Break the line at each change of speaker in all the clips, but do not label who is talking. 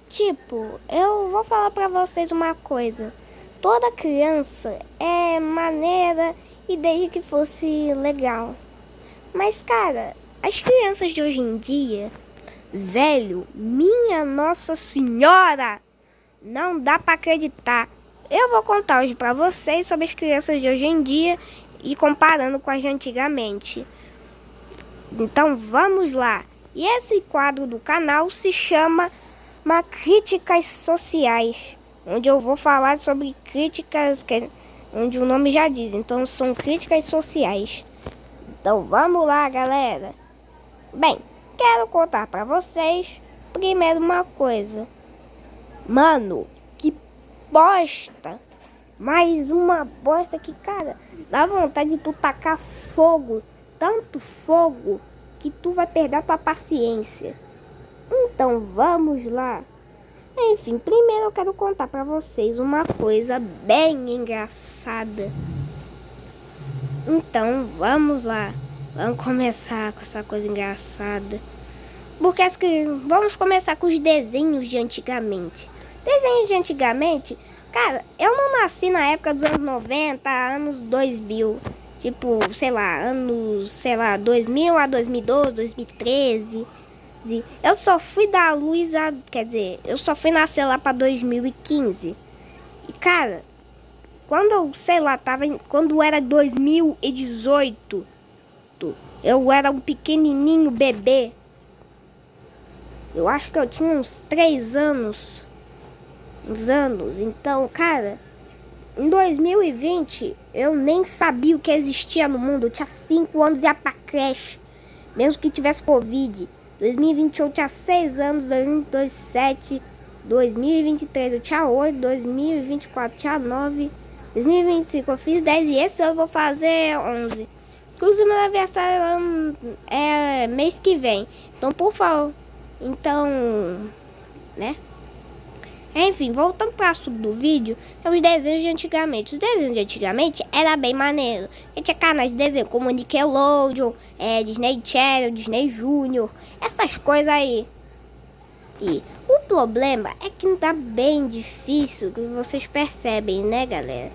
Tipo, eu vou falar pra vocês uma coisa. Toda criança é maneira e desde que fosse legal. Mas, cara, as crianças de hoje em dia, velho, minha Nossa Senhora, não dá pra acreditar. Eu vou contar hoje pra vocês sobre as crianças de hoje em dia e comparando com as de antigamente. Então vamos lá. E esse quadro do canal se chama Críticas Sociais, onde eu vou falar sobre críticas, onde o nome já diz. Então são críticas sociais. Então vamos lá, galera. Bem, quero contar pra vocês primeiro uma coisa. Mano, que bosta. Mais uma bosta que, cara, dá vontade de tu tacar fogo. Tanto fogo que tu vai perder a tua paciência. Então vamos lá. Enfim, primeiro eu quero contar pra vocês uma coisa bem engraçada. Então vamos lá. Vamos começar com essa coisa engraçada. Porque vamos começar com os desenhos de antigamente. Desenhos de antigamente, cara, eu não nasci na época dos anos 90, anos 2000. Tipo, sei lá, anos, 2000 a 2012, 2013. Eu só fui dar luz quer dizer, eu só fui nascer lá pra 2015. E, cara, quando eu, quando era 2018, eu era um pequenininho bebê. Eu acho que eu tinha uns 3 anos. Então, cara, em 2020, eu nem sabia o que existia no mundo. Eu tinha 5 anos e ia pra creche, mesmo que tivesse Covid. 2021 eu tinha 6 anos, 2027, 2023 eu tinha 8, 2024 eu tinha 9, 2025 eu fiz 10 e esse ano eu vou fazer 11. Inclusive meu aniversário é mês que vem. Então, por favor, né? Enfim, voltando para o assunto do vídeo, é os desenhos de antigamente. Os desenhos de antigamente era bem maneiro. Tinha canais de desenho como Nickelodeon, Disney Channel, Disney Junior, essas coisas aí. E o problema é que tá bem difícil, que vocês percebem, né, galera?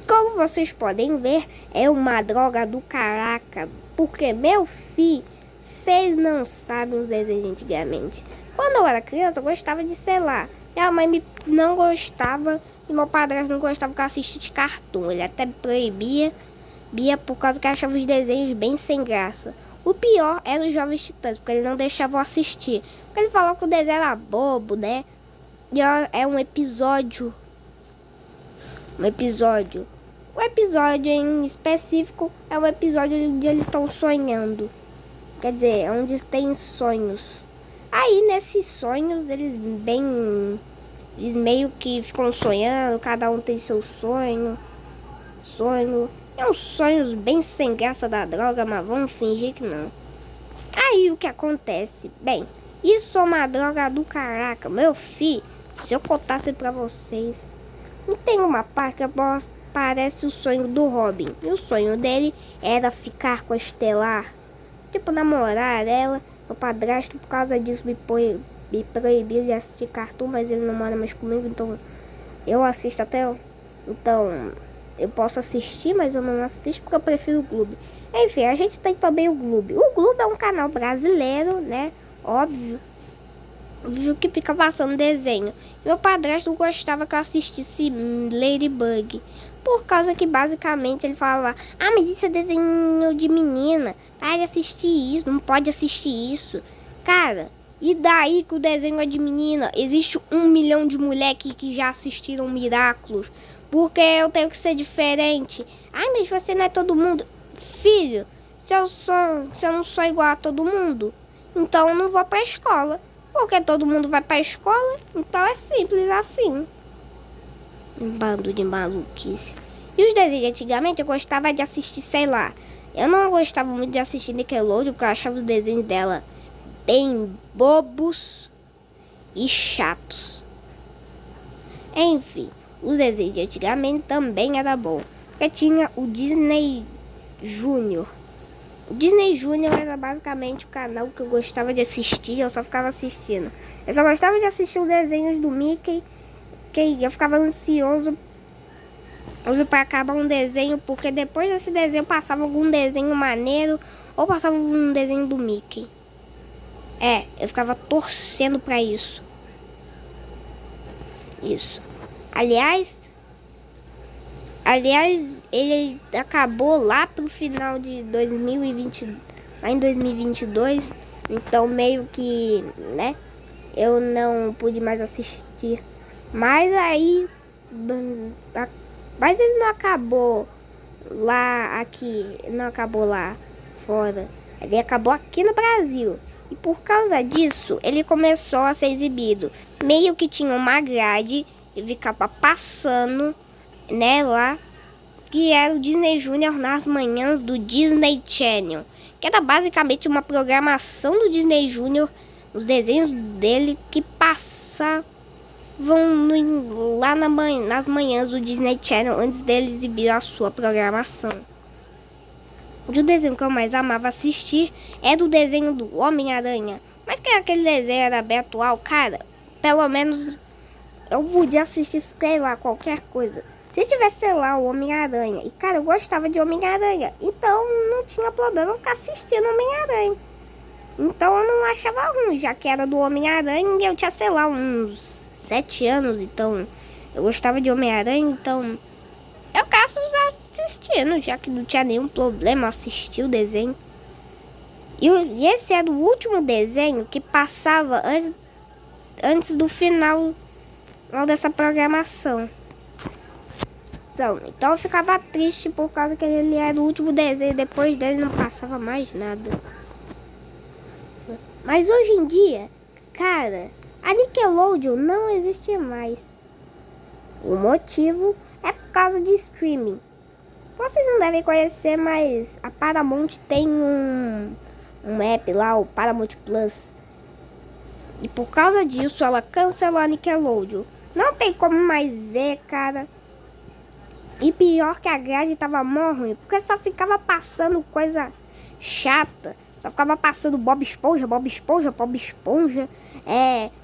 Como vocês podem ver, é uma droga do caraca. Porque, meu filho, vocês não sabem os desenhos de antigamente. Quando eu era criança, eu gostava de, sei lá, minha mãe não gostava e meu padrasto não gostava que eu assistisse cartoon. Ele até proibia por causa que achava os desenhos bem sem graça. O pior era os Jovens Titãs, porque ele não deixava eu assistir. Porque ele falou que o desenho era bobo, né? E é um episódio. O episódio em específico é um episódio onde eles estão sonhando. Quer dizer, onde tem sonhos. Aí, nesses sonhos, eles meio que ficam sonhando, cada um tem seu sonho. É uns sonhos bem sem graça da droga, mas vamos fingir que não. Aí, o que acontece? Bem, isso é uma droga do caraca, meu filho. Se eu contasse pra vocês, não tem uma parte que parece o sonho do Robin. E o sonho dele era ficar com a Estelar. Tipo, namorar ela. Meu padrasto, por causa disso, me proibiu de assistir cartoon, mas ele não mora mais comigo, então eu assisto até. Então, eu posso assistir, mas eu não assisto porque eu prefiro o Gloob. Enfim, a gente tem também o Gloob. O Gloob é um canal brasileiro, né? Óbvio. Que fica passando desenho. Meu padrasto gostava que eu assistisse Ladybug. Por causa que basicamente ele falava: ah, mas isso é desenho de menina. Para de assistir isso, não pode assistir isso. Cara, e daí que o desenho é de menina? Existe 1 milhão de moleques que já assistiram Miraculous. Porque eu tenho que ser diferente. Ai, mas você não é todo mundo. Filho, se eu não sou igual a todo mundo, então eu não vou pra escola. Porque todo mundo vai pra escola, então é simples assim. Um bando de maluquice. E os desenhos de antigamente eu gostava de assistir, sei lá. Eu não gostava muito de assistir Nickelodeon, porque eu achava os desenhos dela bem bobos e chatos. Enfim, os desenhos de antigamente também era bom. Porque tinha o Disney Junior. O Disney Junior era basicamente o canal que eu gostava de assistir, eu só ficava assistindo. Eu só gostava de assistir os desenhos do Mickey, que eu ficava ansioso para acabar um desenho, porque depois desse desenho passava algum desenho maneiro, ou passava um desenho do Mickey. Eu ficava torcendo pra isso. Isso. Aliás, ele acabou lá pro final de 2020, lá em 2022. Então meio que, né, eu não pude mais assistir. Mas aí, mas ele não acabou lá, aqui, não acabou lá fora. Ele acabou aqui no Brasil. E por causa disso, ele começou a ser exibido. Meio que tinha uma grade e ficava passando, né, lá, que era o Disney Junior nas manhãs do Disney Channel, que era basicamente uma programação do Disney Junior, os desenhos dele que passavam lá nas manhãs do Disney Channel antes dele exibir a sua programação. O desenho que eu mais amava assistir é do desenho do Homem-Aranha. Mas que aquele desenho era bem atual, cara. Pelo menos eu podia assistir, sei lá, qualquer coisa. Se tivesse, sei lá, o Homem-Aranha. E, cara, eu gostava de Homem-Aranha. Então, não tinha problema eu ficar assistindo Homem-Aranha. Então, eu não achava ruim, já que era do Homem-Aranha. E eu tinha, sei lá, uns 7 anos. Então, eu gostava de Homem-Aranha. Então, eu ficava assistindo, já que não tinha nenhum problema assistir o desenho. E esse era o último desenho que passava antes do final dessa programação. Então eu ficava triste por causa que ele era o último desenho. Depois dele não passava mais nada. Mas hoje em dia, cara, a Nickelodeon não existe mais. O motivo é por causa de streaming. Vocês não devem conhecer, mas a Paramount tem um app lá, o Paramount Plus. E por causa disso, ela cancelou a Nickelodeon. Não tem como mais ver, cara. E pior que a grade tava mó ruim, porque só ficava passando coisa chata. Só ficava passando Bob Esponja, Bob Esponja, Bob Esponja.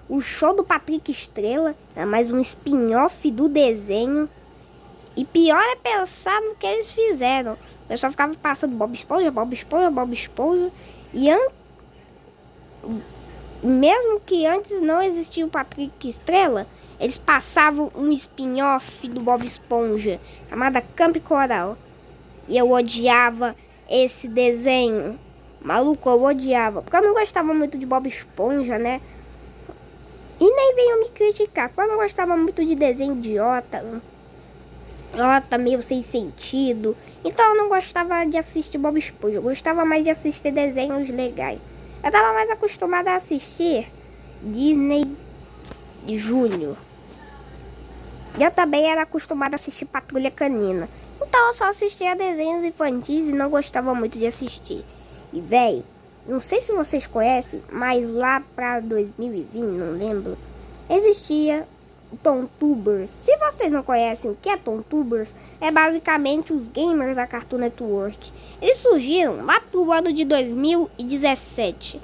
O show do Patrick Estrela, é mais um spin-off do desenho. E pior é pensar no que eles fizeram. Eu só ficava passando Bob Esponja, Bob Esponja, Bob Esponja. E mesmo que antes não existia o Patrick Estrela, eles passavam um spin-off do Bob Esponja, chamada Camp Coral. E eu odiava esse desenho. Maluco, eu odiava. Porque eu não gostava muito de Bob Esponja, né? E nem venham me criticar, porque eu não gostava muito de desenho idiota. Tá meio sem sentido. Então eu não gostava de assistir Bob Esponja. Eu gostava mais de assistir desenhos legais. Eu tava mais acostumada a assistir Disney Junior. E eu também era acostumada a assistir Patrulha Canina. Então eu só assistia desenhos infantis e não gostava muito de assistir. E véi, não sei se vocês conhecem, mas lá pra 2020, não lembro, existia Tontubers. Se vocês não conhecem o que é Tontubers, é basicamente os gamers da Cartoon Network. Eles surgiram lá pro ano de 2017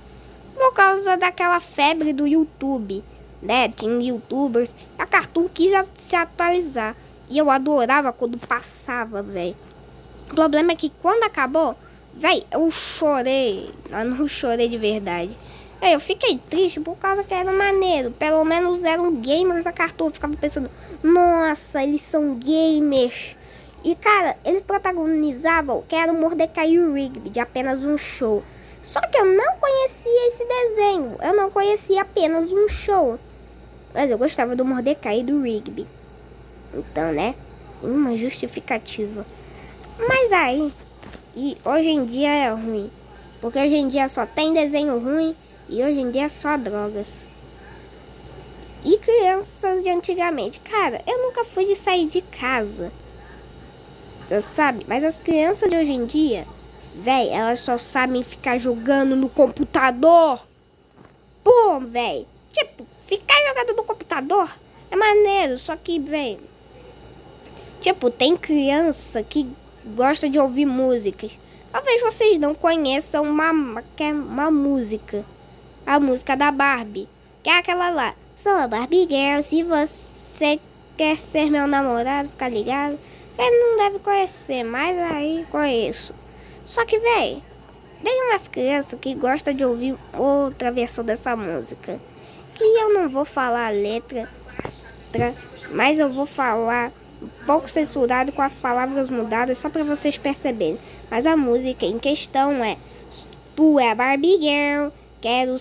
por causa daquela febre do YouTube, né? Tinha youtubers, a Cartoon quis se atualizar e eu adorava quando passava, velho. O problema é que quando acabou, velho, eu chorei. Eu não chorei de verdade. Eu fiquei triste por causa que era maneiro. Pelo menos eram gamers da Cartoon. Eu ficava pensando, nossa, eles são gamers. E, cara, eles protagonizavam que era o Mordecai e o Rigby, de Apenas um Show. Só que eu não conhecia esse desenho. Eu não conhecia Apenas um Show. Mas eu gostava do Mordecai e do Rigby. Então, né? Uma justificativa. Mas aí, e hoje em dia é ruim. Porque hoje em dia só tem desenho ruim. E hoje em dia é só drogas. E crianças de antigamente. Cara, eu nunca fui de sair de casa. Você sabe? Mas as crianças de hoje em dia, véi, elas só sabem ficar jogando no computador. Pô, véi. Tipo, ficar jogando no computador é maneiro. Só que, véi, tipo, tem criança que gosta de ouvir músicas. Talvez vocês não conheçam uma música. A música da Barbie. Que é aquela lá. Sou a Barbie Girl, se você quer ser meu namorado, fica ligado. Ele não deve conhecer, mas aí conheço. Só que, véi, tem umas crianças que gostam de ouvir outra versão dessa música. Que eu não vou falar a letra, mas eu vou falar um pouco censurado com as palavras mudadas só para vocês perceberem. Mas a música em questão é: tu é a Barbie Girl, quero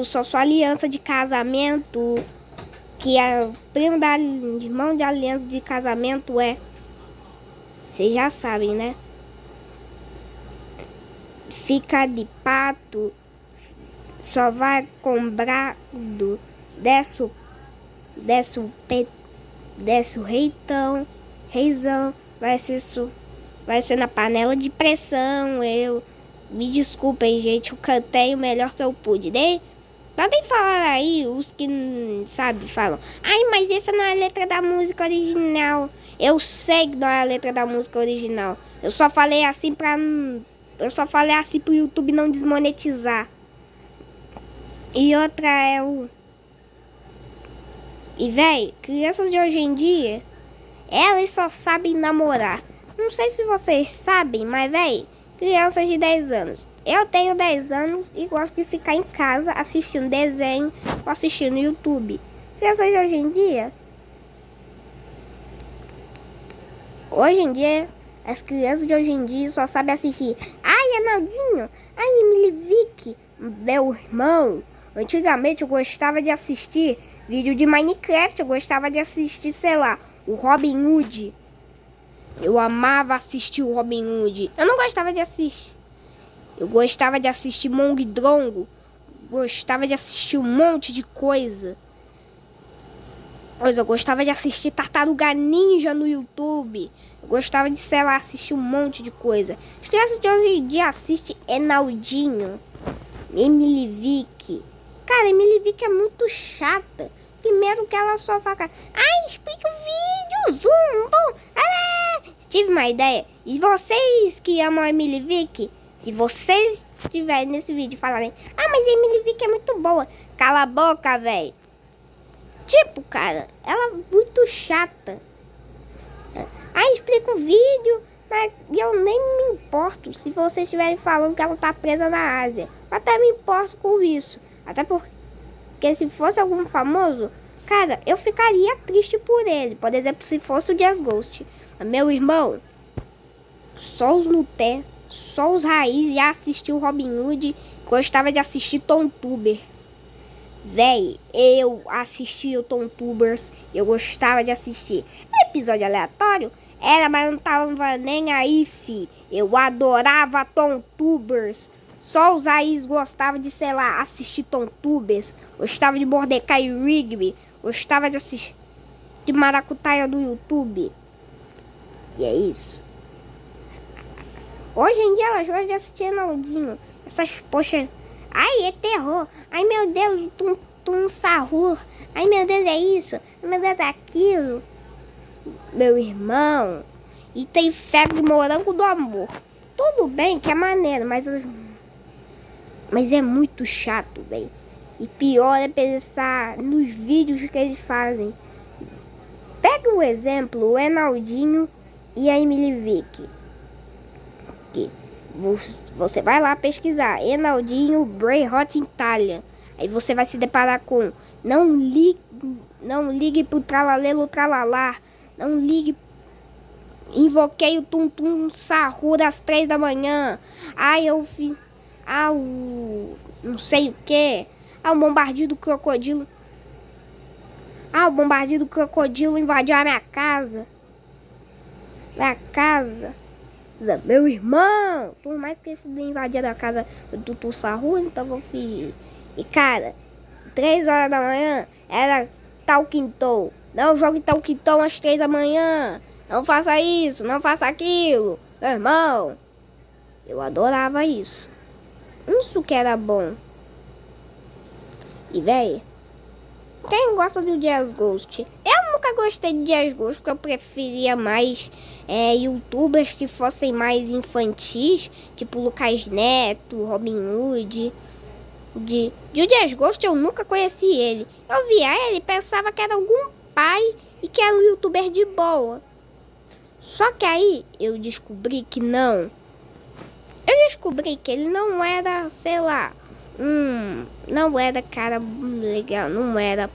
só sua aliança de casamento. Que é o primo da irmão de aliança de casamento é... Vocês já sabem, né? Fica de pato, só vai com brado, desce o reizão, vai ser na panela de pressão. Me desculpem, gente, eu cantei o melhor que eu pude. Podem falar aí, os que, sabe, falam: ai, mas essa não é a letra da música original. Eu sei que não é a letra da música original. Eu só falei assim pro YouTube não desmonetizar. E outra é o... E, véi, crianças de hoje em dia, elas só sabem namorar. Não sei se vocês sabem, mas, véi, crianças de 10 anos. Eu tenho 10 anos e gosto de ficar em casa assistindo desenho ou assistindo YouTube. Crianças de hoje em dia... as crianças de hoje em dia só sabem assistir: ai, Arnaldinho, ai, Emily Vick, meu irmão. Antigamente eu gostava de assistir vídeo de Minecraft, eu gostava de assistir, sei lá, o Robin Hood. Eu amava assistir o Robin Hood. Eu não gostava de assistir. Eu gostava de assistir Mong Drongo. Gostava de assistir um monte de coisa. Mas eu gostava de assistir Tartaruga Ninja no YouTube. Eu gostava de, sei lá, assistir um monte de coisa. As crianças de hoje em dia assistem Enaldinho, Emily Vick. Cara, Emily Vick é muito chata. Primeiro que ela só fala: ai, explica o vídeo, zoom, bom. Tive uma ideia. E vocês que amam a Emily Vick, se vocês estiverem nesse vídeo e falarem: ah, mas a Emily Vick é muito boa, cala a boca, velho. Tipo, cara, ela é muito chata. Aí explica o vídeo, mas eu nem me importo se vocês estiverem falando que ela tá presa na Ásia. Até me importo com isso. Até porque se fosse algum famoso, cara, eu ficaria triste por ele. Por exemplo, se fosse o Jazz Ghost. Mas, meu irmão, só os Nuté, só os raiz já assistiu Robin Hood. Gostava de assistir Tom Tubers. Véi, eu assisti o Tom Tubers, eu gostava de assistir. Episódio aleatório? Era, mas não tava nem aí, fi. Eu adorava Tom Tubers. Só os raiz gostavam de, sei lá, assistir Tom Tubers. Gostava de Mordecai e Rigby. Gostava de assistir de Maracutaia do YouTube. E é isso. Hoje em dia elas gostam de assistir Arnaldinho. Essas, poxa... ai, é terror. Ai, meu Deus, Tum Sahur. Ai, meu Deus, é isso. Ai, meu Deus, é aquilo. Meu irmão. E tem febre morango do amor. Tudo bem que é maneiro, mas é muito chato, velho. E pior é pensar nos vídeos que eles fazem. Pega o exemplo, o Enaldinho e a Emily Vick. Que você vai lá pesquisar Enaldinho Bray Hot Itália. Aí você vai se deparar com: não ligue pro tralalelo tralalá. Não ligue. Invoquei o Tum Sahur às 3 da manhã. Ai, eu vi. Não sei o que. O bombardio do crocodilo. O bombardio do crocodilo invadiu a minha casa. Meu irmão, por mais que esse invadir a casa do Tum Sahur, então vou fingir. E cara, 3 horas da manhã era Talking Tom. Não jogue Talking Tom às 3 da manhã. Não faça isso, não faça aquilo. Meu irmão, eu adorava isso. Isso que era bom. E véi, Quem gosta do Jazz Ghost? Eu nunca gostei de Jazz Ghost, porque eu preferia mais youtubers que fossem mais infantis, tipo Lucas Neto, Robin Hood. De o Jazz Ghost eu nunca conheci ele. Eu via ele e pensava que era algum pai e que era um youtuber de boa. Só que aí eu descobri que não. Eu descobri que ele não era, sei lá, não era cara legal, não era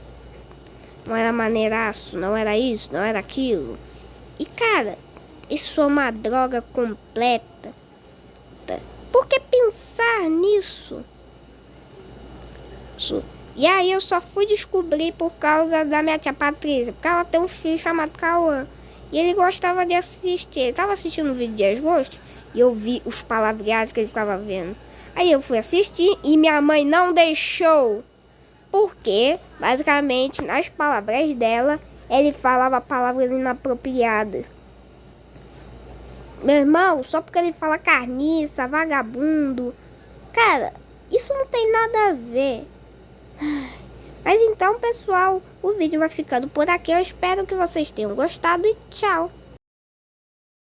maneiraço, não era isso, não era aquilo. E cara, isso é uma droga completa. Por que pensar nisso? E aí eu só fui descobrir por causa da minha tia Patrícia, porque ela tem um filho chamado Cauã. E ele gostava de assistir. Ele tava assistindo um vídeo de desgosto e eu vi os palavreados que ele ficava vendo. Aí eu fui assistir e minha mãe não deixou. Porque, basicamente, nas palavras dela, ele falava palavras inapropriadas. Meu irmão, só porque ele fala carniça, vagabundo. Cara, isso não tem nada a ver. Mas então, pessoal, o vídeo vai ficando por aqui. Eu espero que vocês tenham gostado e tchau!